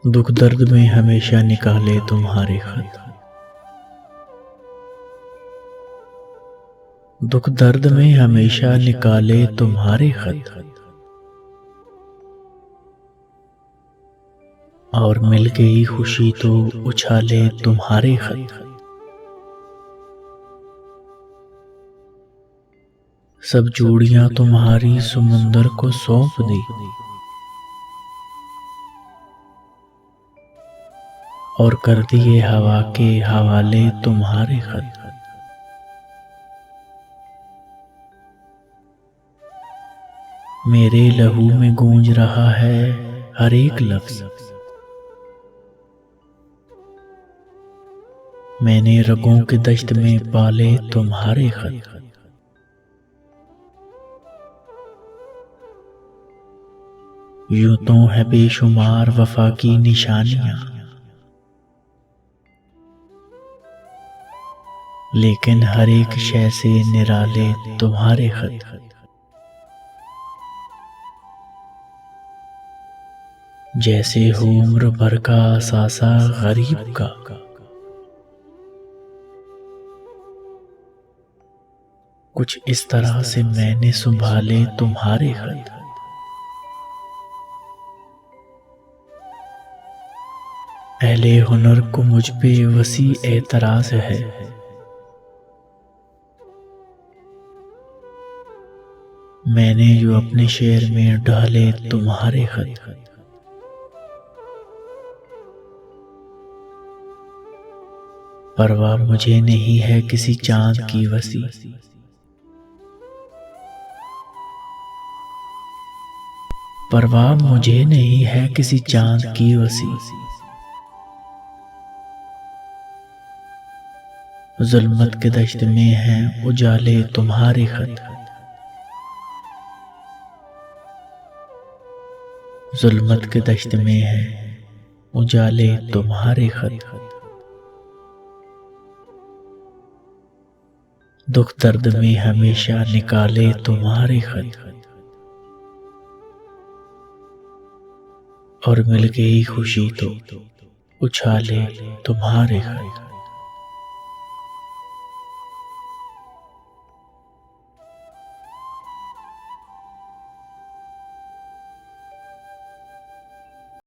दुख दर्द में हमेशा निकाले तुम्हारे खत। दुख दर्द में हमेशा निकाले तुम्हारे खत, और मिल गई खुशी तो उछाले तुम्हारे खत। सब जोड़ियां तुम्हारी समुंदर को सौंप दी, और कर दिए हवा के हवाले तुम्हारे खत। मेरे लहू में गूंज रहा है हर एक लफ्ज, मैंने रगों के दश्त में पाले तुम्हारे खत। यूं तो है बेशुमार वफा की निशानियां, लेकिन हर एक शय से निराले तुम्हारे खत। जैसे हो उम्र भर का सासा गरीब का, कुछ इस तरह से मैंने संभाले तुम्हारे खत। अहले हुनर को मुझ पे वसी एतराज है, मैंने जो अपने शेर में डाले तुम्हारे खत। परवाह मुझे नहीं है किसी चांद की वसी, परवाह मुझे नहीं है किसी चांद की वसी। जुल्मत के दश्त में हैं उजाले तुम्हारे खत। जुल्मत के दश्त में हैं उजाले तुम्हारे खत। दुख दर्द में हमेशा निकाले तुम्हारे खत, और मिल गई खुशी तो उछाले तुम्हारे खत।